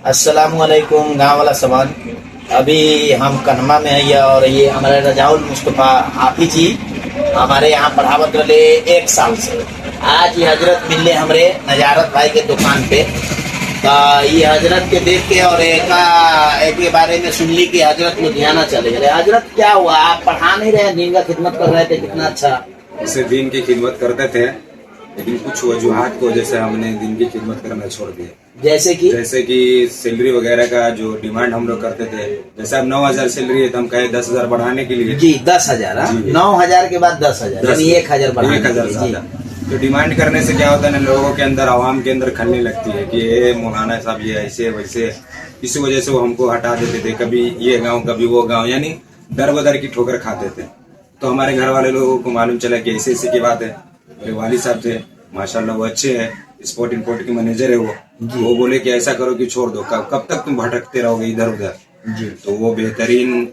अस्सलामुअलैकुम गाँव वाला समान। अभी हम कन्हमा में है और ये हमारे रजाउल मुस्तफ़ा हाफिज जी हमारे यहाँ पढ़ावत रहे 1 साल से। आज ये हजरत मिलने हमरे नजारत भाई के दुकान पे, तो ये हजरत के देख के और एक के बारे में सुन ली कि हजरत लुधियाना चले गए। हजरत क्या हुआ, आप पढ़ा नहीं रहे, दीन का खिदमत कर रहे थे, कितना अच्छा। इसे दीन की खिदमत करते थे, लेकिन कुछ वजूहात की वजह से हमने दिन की खिदमत करना छोड़ दिया। जैसे कि सैलरी वगैरह का जो डिमांड हम लोग करते थे, जैसे अब 9,000 सैलरी है तो हम कहे 10,000 बढ़ाने के लिए जी 10,000 9,000 के बाद 10,000 यानी 1,000 1,000 तो डिमांड करने से क्या होता है ना, लोगों के अंदर, आवाम के अंदर खलने लगती है कि ये मौलाना साहब ये ऐसे वैसे। इसी वजह से वो हमको हटा देते थे, कभी ये गाँव कभी वो गाँव, यानी दर बदर की ठोकर खाते थे। तो हमारे घर वाले लोगों को मालूम चला कि ऐसे ऐसे की बात है। मेरे वालिद साहब थे, माशाल्लाह वो अच्छे हैं, स्पोर्ट इंपोर्ट के मैनेजर है वो बोले कि ऐसा करो कि छोड़ दो, कब तक तुम भटकते रहोगे इधर उधर। तो वो बेहतरीन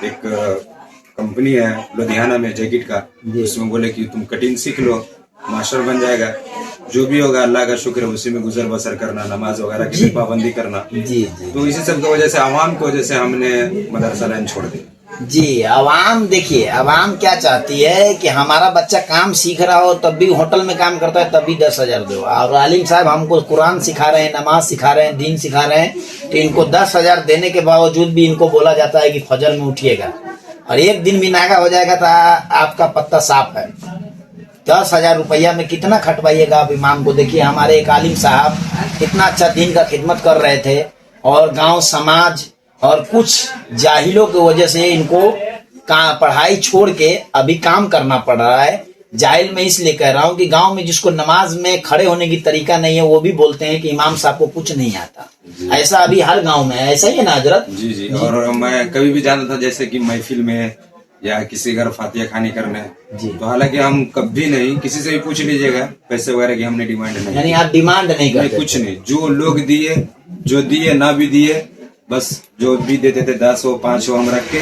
एक कंपनी है लुधियाना में जैकेट का, उसमें बोले कि तुम कटिंग सीख लो, मास्टर बन जाएगा, जो भी होगा अल्लाह का शुक्र है, उसी में गुजर बसर करना, नमाज वगैरह की पाबंदी करना। तो इसी सब की वजह से, आवाम की वजह से हमने मदरसा लाइन छोड़ दी। जी आवाम, देखिए आवाम क्या चाहती है कि हमारा बच्चा काम सीख रहा हो, तब भी होटल में काम करता है तब भी 10,000 दो। और आलिम साहब हमको कुरान सिखा रहे हैं, नमाज सिखा रहे हैं, दीन सिखा रहे हैं, तो इनको 10,000 देने के बावजूद भी इनको बोला जाता है कि फजर में उठिएगा, और एक दिन भी नागा हो जाएगा तो आपका पत्ता साफ है। 10,000 रुपया में कितना खटवाइएगा आप इमाम को। देखिए हमारे एक आलिम साहब इतना अच्छा दीन का खिदमत कर रहे थे, और गांव समाज और कुछ जाहिलों की वजह से इनको पढ़ाई छोड़ के अभी काम करना पड़ रहा है। जाहिल में इसलिए कह रहा हूँ कि गांव में जिसको नमाज में खड़े होने की तरीका नहीं है, वो भी बोलते हैं कि इमाम साहब को कुछ नहीं आता। ऐसा अभी हर गांव में है, ऐसा ही है ना हजरत? जी। और मैं कभी भी जाता था, जैसे कि महफिल में या किसी घर फातिया खानी करने, तो हालांकि हम कभी नहीं, किसी से भी पूछ लीजिएगा, पैसे वगैरह की हमने डिमांड नहीं। यानी आप डिमांड नहीं करते? कुछ नहीं, जो लोग दिए, जो दिए ना भी दिए, बस जो भी देते थे 10 हो 5 हो हम रख के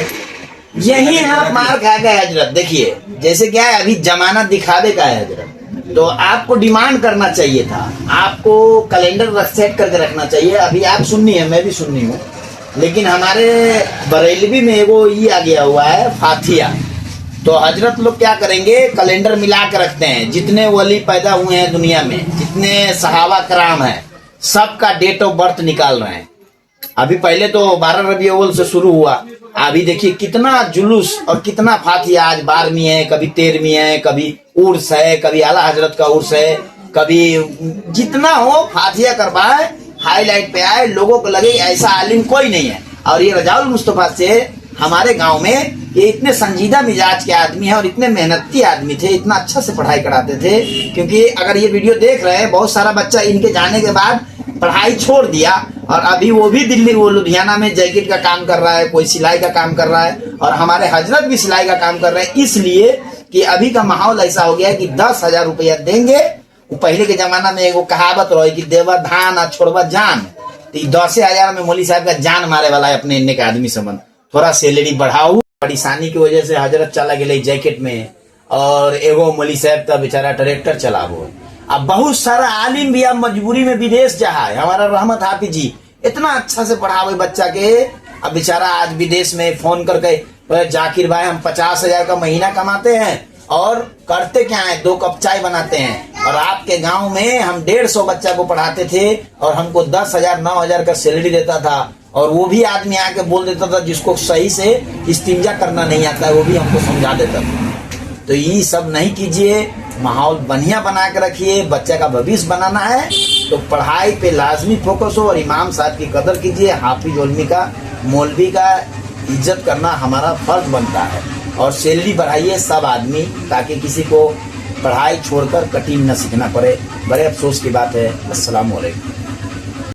यही आप मार खा गए हजरत। देखिए जैसे क्या है, अभी जमाना दिखावे का है हजरत, तो आपको डिमांड करना चाहिए था, आपको कैलेंडर सेट करके रखना चाहिए। अभी आप सुन्नी है, मैं भी सुन्नी हूँ, लेकिन हमारे बरेलवी में वो ये आ गया हुआ है फातिया। तो हजरत लोग क्या करेंगे, कैलेंडर मिला के रखते हैं, जितने वली पैदा हुए हैं दुनिया में, जितने सहाबा कराम हैं, सबका डेट ऑफ बर्थ निकाल रहे हैं। अभी पहले तो 12 रबी अव्वल से शुरू हुआ, अभी देखिए कितना जुलूस और कितना फातिया। आज 12वीं है, कभी 13वीं है, कभी उर्स है, कभी आला हजरत का उर्स है, कभी जितना हो फातिया करवाए, हाईलाइट पे आए, लोगों को लगे ऐसा आलिम कोई नहीं है। और ये रजाउल मुस्तफा से हमारे गांव में ये इतने संजीदा मिजाज के आदमी है और इतने मेहनती आदमी थे, इतना अच्छा से पढ़ाई कराते थे। क्योंकि अगर ये वीडियो देख रहे हैं, बहुत सारा बच्चा इनके जाने के बाद पढ़ाई छोड़ दिया, और अभी वो भी दिल्ली, वो लुधियाना में जैकेट का काम कर रहा है, कोई सिलाई का काम कर रहा है, और हमारे हजरत भी सिलाई का काम कर रहे हैं। इसलिए कि अभी का माहौल ऐसा हो गया है कि 10,000 रुपया देंगे। वो पहले के जमाना में एगो कहावत रही कि देवा धान और छोड़वा जान, तो 10,000 में मौली साहब का जान मारे वाला है अपने इन्ने के आदमी संबंध। थोड़ा सैलरी बढ़ाऊ, परेशानी की वजह से हजरत चला गए जैकेट में, और एगो मौली साहब का बेचारा ट्रैक्टर चलाबो। अब बहुत सारा आलिम भी अब मजबूरी में विदेश जा है। हमारा रहमत हाफिज जी इतना अच्छा से पढ़ावे बच्चा के, अब बेचारा आज विदेश में फोन करके, जाकिर भाई हम 50,000 का महीना कमाते हैं और करते क्या है, 2 कप चाय बनाते हैं, और आपके गांव में हम 150 बच्चा को पढ़ाते थे और हमको 10,000 9,000 का सैलरी देता था। और वो भी आदमी आके बोल देता था, जिसको सही से इस्तिंजा करना नहीं आता है वो भी हमको समझा देता था। तो ये सब नहीं कीजिए, माहौल बढ़िया बना के रखिए। बच्चे का भविष्य बनाना है तो पढ़ाई पे लाजमी फोकस हो, और इमाम साहब की कदर कीजिए, हाफिज उलमी का, मौलवी का इज्जत करना हमारा फर्ज बनता है। और सैलरी बढ़ाइए सब आदमी, ताकि किसी को पढ़ाई छोड़कर कटिंग न सीखना पड़े। बड़े अफसोस की बात है। अस्सलाम वालेकुम।